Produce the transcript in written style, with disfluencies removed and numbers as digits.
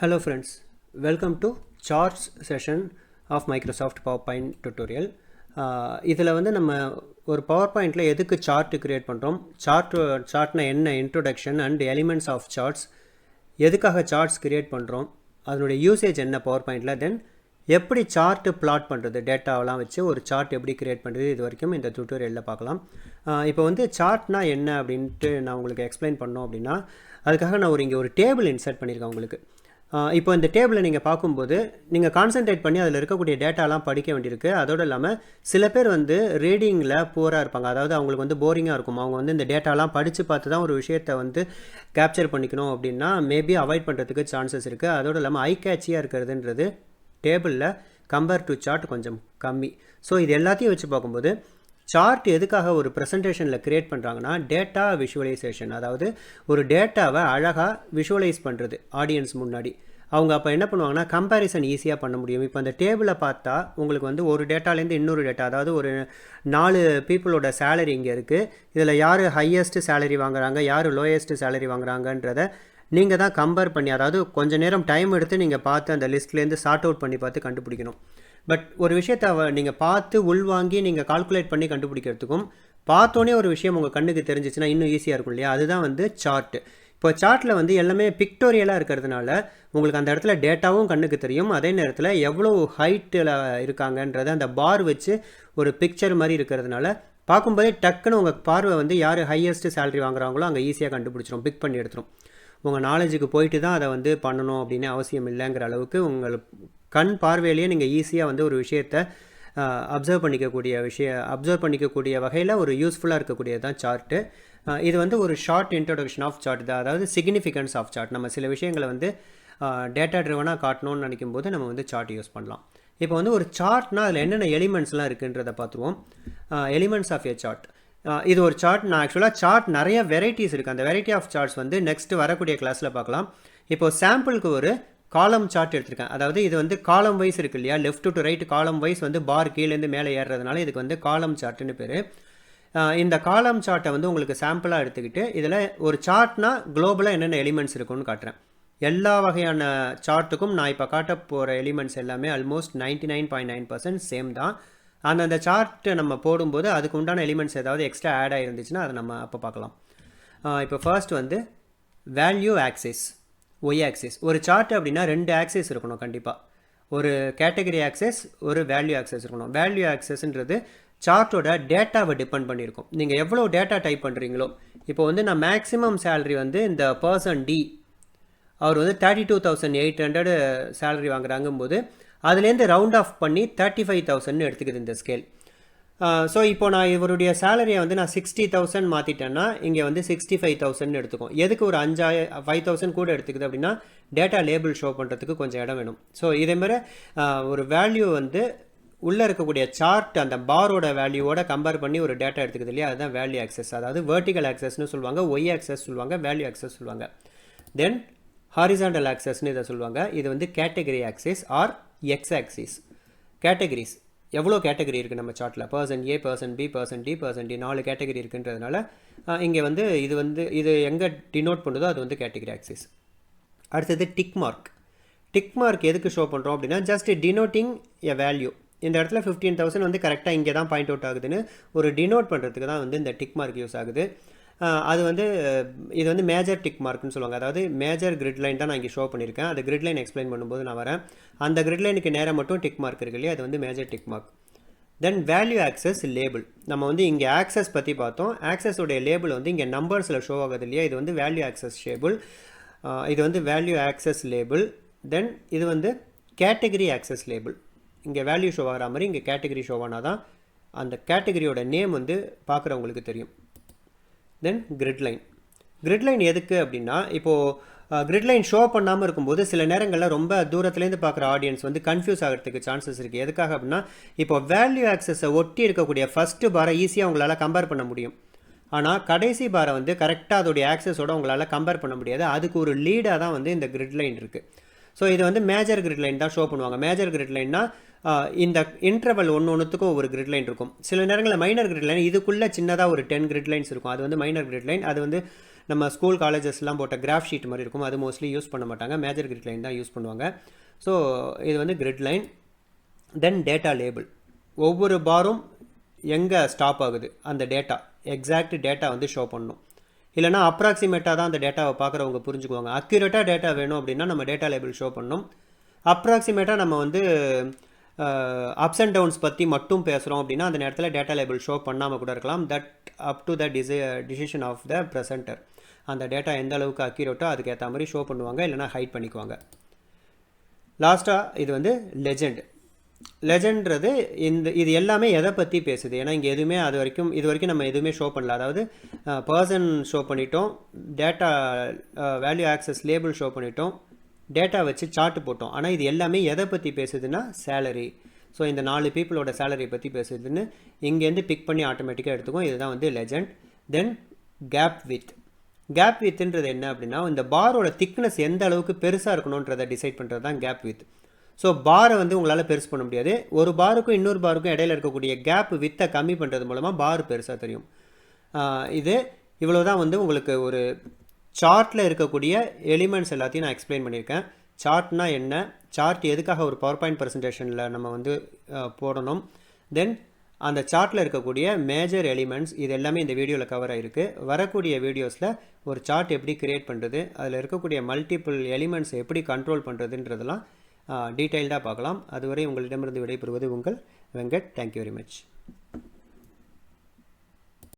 Hello friends, welcome to charts session of Microsoft PowerPoint tutorial. இதில் வந்து நம்ம ஒரு PowerPointல எதுக்கு chart create பண்ணுறோம், chartனா என்ன, introduction and elements of charts, எதுக்காக charts create பண்ணுறோம், அதனுடைய usage என்ன PowerPointல, then எப்படி chart plot பண்ணுறது, டேட்டாவெலாம் வச்சு ஒரு chart எப்படி create பண்ணுறது, இது வரைக்கும் இந்த tutorialல பார்க்கலாம். இப்போ வந்து chartனா என்ன அப்படின்ட்டு நான் உங்களுக்கு எக்ஸ்பிளைன் பண்ணோம் அப்படின்னா, அதுக்காக நான் இங்கே ஒரு டேபிள் இன்சர்ட் பண்ணியிருக்கேன் உங்களுக்கு. இப்போ இந்த டேபிளை நீங்கள் பார்க்கும்போது நீங்கள் கான்சென்ட்ரேட் பண்ணி அதில் இருக்கக்கூடிய டேட்டாலாம் படிக்க வேண்டியிருக்கு. அதோடு இல்லாமல் சில பேர் வந்து ரீடிங்கில் பூராக இருப்பாங்க, அதாவது அவங்களுக்கு வந்து போரிங்காக இருக்கும். அவங்க வந்து இந்த டேட்டாலாம் படித்து பார்த்து தான் ஒரு விஷயத்தை வந்து கேப்சர் பண்ணிக்கணும் அப்படின்னா மேபி அவாய்ட் பண்ணுறதுக்கு சான்சஸ் இருக்குது. அதோடு இல்லாமல் ஐ கேட்சியாக இருக்கிறதுன்றது டேபிளில் கம்பேர் டு சார்ட் கொஞ்சம் கம்மி. ஸோ இது எல்லாத்தையும் வச்சு பார்க்கும்போது சார்ட் எதுக்காக ஒரு ப்ரெசன்டேஷனில் க்ரியேட் பண்ணுறாங்கன்னா டேட்டா விஷுவலைசேஷன், அதாவது ஒரு டேட்டாவை அழகாக விஷுவலைஸ் பண்ணுறது ஆடியன்ஸ் முன்னாடி. அவங்க அப்போ என்ன பண்ணுவாங்கன்னா கம்பேரிசன் ஈஸியாக பண்ண முடியும். இப்போ அந்த டேபிளை பார்த்தா உங்களுக்கு வந்து ஒரு டேட்டாலேருந்து இன்னொரு டேட்டா, அதாவது ஒரு 4 பீப்புளோட சேலரி இங்கே இருக்குது, இதில் யார் ஹையஸ்ட் சேலரி வாங்குறாங்க, யார் லோயஸ்ட் சேலரி வாங்குறாங்கன்றதை நீங்கள் தான் கம்பேர் பண்ணி, அதாவது கொஞ்சம் நேரம் டைம் எடுத்து நீங்கள் பார்த்து அந்த லிஸ்ட்லேருந்து சார்ட் அவுட் பண்ணி பார்த்து கண்டுபிடிக்கணும். பட் ஒரு விஷயத்தை நீங்கள் பார்த்து உள்வாங்கி நீங்கள் கால்குலேட் பண்ணி கண்டுபிடிக்கிறதுக்கும் பார்த்தோன்னே ஒரு விஷயம் உங்கள் கண்ணுக்கு தெரிஞ்சிச்சுன்னா இன்னும் ஈஸியாக இருக்கும் இல்லையா? அதுதான் வந்து சார்ட்டு. இப்போ சார்ட்டில் வந்து எல்லாமே பிக்டோரியலாக இருக்கிறதுனால உங்களுக்கு அந்த இடத்துல டேட்டாவும் கண்ணுக்கு தெரியும், அதே நேரத்தில் எவ்வளோ ஹைட்டில் இருக்காங்கன்றதை அந்த பார் வச்சு ஒரு பிக்சர் மாதிரி இருக்கிறதுனால பார்க்கும்போதே டக்குன்னு உங்கள் பார்வை வந்து யார் ஹையஸ்ட் சேலரி வாங்குறாங்களோ அங்கே ஈஸியாக கண்டுபிடிச்சிரும், பிக் பண்ணி எடுத்துரும். உங்கள் நாலேஜுக்கு போயிட்டு தான் அதை வந்து பண்ணணும் அப்படின்னு அவசியம் இல்லைங்கிற அளவுக்கு உங்கள் கண் பார்வையிலேயே நீங்கள் ஈஸியாக வந்து ஒரு விஷயத்தை அப்சர்வ் பண்ணிக்கக்கூடிய வகையில் ஒரு யூஸ்ஃபுல்லாக இருக்கக்கூடியது தான் சார்ட்டு. இது வந்து ஒரு ஷார்ட் இன்ட்ரோடக்ஷன் ஆஃப் சார்ட் தான், அதாவது சிக்னிஃபிகன்ஸ் ஆஃப் சார்ட். நம்ம சில விஷயங்களை வந்து டேட்டா ட்ரிவனாக காட்டணும்னு நினைக்கும் போது நம்ம வந்து சார்ட் யூஸ் பண்ணலாம். இப்போ வந்து ஒரு சார்ட்னா அதில் என்னென்ன எலிமெண்ட்ஸ்லாம் இருக்குன்றதை பார்த்துருவோம். எலிமெண்ட்ஸ் ஆஃப் ஏ சார்ட், இது ஒரு சார்ட். நான் ஆக்சுவலாக சார்ட் நிறைய வெரைட்டிஸ் இருக்குது, அந்த வெரைட்டி ஆஃப் சார்ட்ஸ் வந்து நெக்ஸ்ட் வரக்கூடிய கிளாஸில் பார்க்கலாம். இப்போ சாம்பிளுக்கு ஒரு காலம் சார்ட் எடுத்திருக்கேன், அதாவது இது வந்து காலம் வைஸ் இருக்குது இல்லையா, left to right column wise வந்து பார் கீழேருந்து மேலே ஏறுறதுனால இதுக்கு வந்து காலம் சார்ட்டுன்னு பேர். இந்த காலம் சார்ட்டை வந்து உங்களுக்கு சாம்பிளாக எடுத்துக்கிட்டு இதில் ஒரு சார்ட்னா குளோபலாக என்னென்ன எலிமெண்ட்ஸ் இருக்குன்னு காட்டுறேன். எல்லா வகையான சார்ட்டுக்கும் நான் இப்போ காட்ட போகிற எலிமெண்ட்ஸ் எல்லாமே ஆல்மோஸ்ட் 99.9% சேம் தான். அந்த சார்ட்டு நம்ம போடும்போது அதுக்கு உண்டான எலிமெண்ட்ஸ் ஏதாவது எக்ஸ்ட்ரா ஆட் ஆகிருந்துச்சுன்னா அதை நம்ம அப்போ பார்க்கலாம். இப்போ ஃபர்ஸ்ட் வந்து வேல்யூ ஆக்சிஸ், ஒய் ஆக்சிஸ். ஒரு சார்ட் அப்படின்னா 2 ஆக்சிஸ் இருக்கணும் கண்டிப்பாக, ஒரு கேட்டகரி ஆக்சிஸ், ஒரு வேல்யூ ஆக்சிஸ் இருக்கணும். வேல்யூ ஆக்சிஸ்ன்றது சார்ட்டோட டேட்டாவை டிபெண்ட் பண்ணியிருக்கும், நீங்கள் எவ்வளோ டேட்டா டைப் பண்ணுறீங்களோ. இப்போ வந்து நான் மேக்ஸிமம் சேலரி வந்து இந்த பர்சன் டி, அவர் வந்து 32,800 சேலரி வாங்குறாங்கும் போது அதுலேருந்து ரவுண்ட் ஆஃப் பண்ணி 35,000 எடுத்துக்குது இந்த ஸ்கேல். ஸோ இப்போ நான் இவருடைய சேலரியை வந்து நான் 60,000 மாற்றிட்டேன்னா இங்கே வந்து 65,000 எடுத்துக்கும். எதுக்கு ஒரு 5,000 கூட எடுத்துக்குது அப்படின்னா டேட்டா லேபிள் ஷோ பண்ணுறதுக்கு கொஞ்சம் இடம் வேணும். ஸோ இதேமாதிரி ஒரு வேல்யூ வந்து உள்ளே இருக்கக்கூடிய சார்ட் அந்த பாரோட வேல்யூவோட கம்பேர் பண்ணி ஒரு டேட்டா எடுத்துக்குது இல்லையா, அதுதான் வேல்யூ ஆக்சஸ். அதாவது வெர்டிகல் ஆக்சஸ்னு சொல்லுவாங்க, ஒய் ஆக்சஸ் சொல்லுவாங்க, வேல்யூ ஆக்சஸ் சொல்லுவாங்க. தென் ஹாரிசாண்டல் ஆக்சஸ்னு இதை சொல்லுவாங்க. இது வந்து category axis or X axis. Categories எவ்வளோ கேட்டகரி இருக்குது நம்ம சார்ட்டில், person A, person B, person D, person D, 4 category இருக்குன்றதுனால இங்கே வந்து இது எங்கே டினோட் பண்ணுதோ அது வந்து கேட்டகரி ஆக்சிஸ். அடுத்தது டிக் மார்க். டிக் மார்க் எதுக்கு ஷோ பண்ணுறோம் அப்படின்னா ஜஸ்ட் டினோட்டிங் எ வேல்யூ. இந்த இடத்துல 15,000 வந்து கரெக்டாக இங்கே தான் பாயிண்ட் அவுட் ஆகுதுன்னு ஒரு டினோட் பண்ணுறதுக்கு தான் வந்து இந்த டிக் மார்க் யூஸ் ஆகுது. அது வந்து இது வந்து மேஜர் டிக் மார்க்னு சொல்லுவாங்க, அதாவது மேஜர் கிரிட் லைன் தான் நான் இங்கே ஷோ பண்ணியிருக்கேன். அது கிரிட் லைன் எக்ஸ்பிளைன் பண்ணும்போது நான் வரேன். அந்த கிரிட் லைனுக்கு நேரம் மட்டும் டிக் மார்க் இருக்கு இல்லையா, அது வந்து மேஜர் டிக் மார்க். தென் வேல்யூ ஆக்சஸ் லேபிள். நம்ம வந்து இங்கே ஆக்சஸ் பற்றி பார்த்தோம், ஆக்சஸோடைய லேபிள் வந்து இங்கே நம்பர்ஸில் ஷோ ஆகுது இல்லையா, இது வந்து வேல்யூ ஆக்சஸ் லேபிள். இது வந்து வேல்யூ ஆக்சஸ் லேபிள். தென் இது வந்து கேட்டகரி ஆக்சஸ் லேபிள். இங்கே வேல்யூ ஷோ ஆகிற மாதிரி இங்கே கேட்டகரி ஷோ ஆனால் தான் அந்த கேட்டகரியோட நேம் வந்து பார்க்குறவங்களுக்கு தெரியும். தென் கிரிட் லைன். கிரிட் லைன் எதுக்கு அப்படின்னா இப்போது கிரிட் லைன் ஷோ பண்ணாமல் இருக்கும்போது சில நேரங்களில் ரொம்ப தூரத்துலேருந்து பார்க்குற ஆடியன்ஸ் வந்து கன்ஃபியூஸ் ஆகிறதுக்கு சான்சஸ் இருக்குது. எதுக்காக அப்படின்னா இப்போ வேல்யூ ஆக்சஸை ஒட்டி இருக்கக்கூடிய ஃபஸ்ட்டு பாரை ஈஸியாக உங்களால் கம்பேர் பண்ண முடியும், ஆனால் கடைசி பாரை வந்து கரெக்டாக அதோடைய ஆக்சஸோட உங்களால் கம்பேர் பண்ண முடியாது. அதுக்கு ஒரு லீடாக தான் வந்து இந்த கிரிட் லைன் இருக்குது. ஸோ இது வந்து மேஜர் கிரிட் லைன் தான் ஷோ பண்ணுவாங்க. மேஜர் கிரிட் லைன்னா இந்த இன்டர்வல் ஒன்றுத்துக்கும் ஒரு கிரிட் லைன் இருக்கும். சில நேரங்களில் மைனர் கிரிட் லைன் இதுக்குள்ளே சின்னதாக ஒரு 10 கிரிட் லைன்ஸ் இருக்கும், அது வந்து மைனர் கிரிட் லைன். அது வந்து நம்ம ஸ்கூல் காலேஜஸ்லாம் போட்ட கிராஃப் ஷீட் மாதிரி இருக்கும், அது மோஸ்ட்லி யூஸ் பண்ண மாட்டாங்க, மேஜர் கிரிட் லைன் தான் யூஸ் பண்ணுவாங்க. ஸோ இது வந்து கிரிட் லைன். தென் டேட்டா லேபிள், ஒவ்வொரு பாரும் எங்கே ஸ்டாப் ஆகுது அந்த டேட்டா, எக்ஸாக்ட் டேட்டா வந்து ஷோ பண்ணணும். இல்லைனா அப்ராக்சிமேட்டாக தான் அந்த டேட்டாவை பார்க்குறவங்க புரிஞ்சுக்குவாங்க. அக்யூரேட்டாக டேட்டா வேணும் அப்படின்னா நம்ம டேட்டா லேபிள் ஷோ பண்ணணும். அப்ராக்சிமேட்டாக நம்ம வந்து அப்ஸ் அண்ட் டவுன்ஸ் பற்றி மட்டும் பேசுகிறோம் அப்படின்னா அந்த நேரத்தில் டேட்டா லேபிள் ஷோ பண்ணாமல் கூட இருக்கலாம். That up to the decision of the presenter. அந்த டேட்டா எந்த அளவுக்கு அக்யூரேட்டோ அதுக்கேற்ற மாதிரி ஷோ பண்ணுவாங்க, இல்லைனா ஹைட் பண்ணிக்குவாங்க. லாஸ்ட்டாக இது வந்து லெஜெண்ட். லெஜெண்ட்றது இது எல்லாமே எதை பற்றி பேசுது, ஏன்னா இங்கே எதுவுமே இது வரைக்கும் நம்ம எதுவுமே ஷோ பண்ணல. அதாவது பர்சன் ஷோ பண்ணிட்டோம், data value access label show பண்ணிட்டோம், டேட்டா வச்சு சார்ட் போட்டோம். ஆனால் இது எல்லாமே எதை பற்றி பேசுதுன்னா சேலரி. ஸோ இந்த 4 பீப்புளோட சேலரி பற்றி பேசுதுன்னு இங்கேருந்து பிக் பண்ணி ஆட்டோமேட்டிக்காக எடுத்துக்கும். இதுதான் வந்து legend. Then gap width. Gap வித்ன்றது என்ன அப்படின்னா இந்த பாரோட திக்னஸ் எந்த அளவுக்கு பெருசாக இருக்கணுன்றதை டிசைட் பண்ணுறது தான் கேப் வித். ஸோ பாரை வந்து உங்களால் பெருசு பண்ண முடியாது. ஒரு பாருக்கும் இன்னொரு பாருக்கும் இடையில இருக்கக்கூடிய கேப் வித்தை கம்மி பண்ணுறது மூலமாக பார் பெருசாக தெரியும். இது இவ்வளோ தான் வந்து உங்களுக்கு ஒரு சார்ட்டில் இருக்கக்கூடிய எலிமெண்ட்ஸ் எல்லாத்தையும் நான் எக்ஸ்பிளைன் பண்ணியிருக்கேன். சார்ட்னா என்ன, சார்ட் எதுக்காக ஒரு பவர் பாயிண்ட் ப்ரெசன்டேஷனில் நம்ம வந்து போடணும், தென் அந்த சார்ட்டில் இருக்கக்கூடிய மேஜர் எலிமெண்ட்ஸ், இது எல்லாமே இந்த வீடியோவில் கவர் ஆகிருக்கு. வரக்கூடிய வீடியோஸில் ஒரு சார்ட் எப்படி கிரியேட் பண்ணுறது, அதில் இருக்கக்கூடிய மல்டிபிள் எலிமெண்ட்ஸ் எப்படி கண்ட்ரோல் பண்ணுறதுன்றதெல்லாம் டீட்டெயில்டாக பார்க்கலாம். அதுவரை உங்களிடமிருந்து விடைபெறுவது உங்கள் வெங்கட். Thank you very much.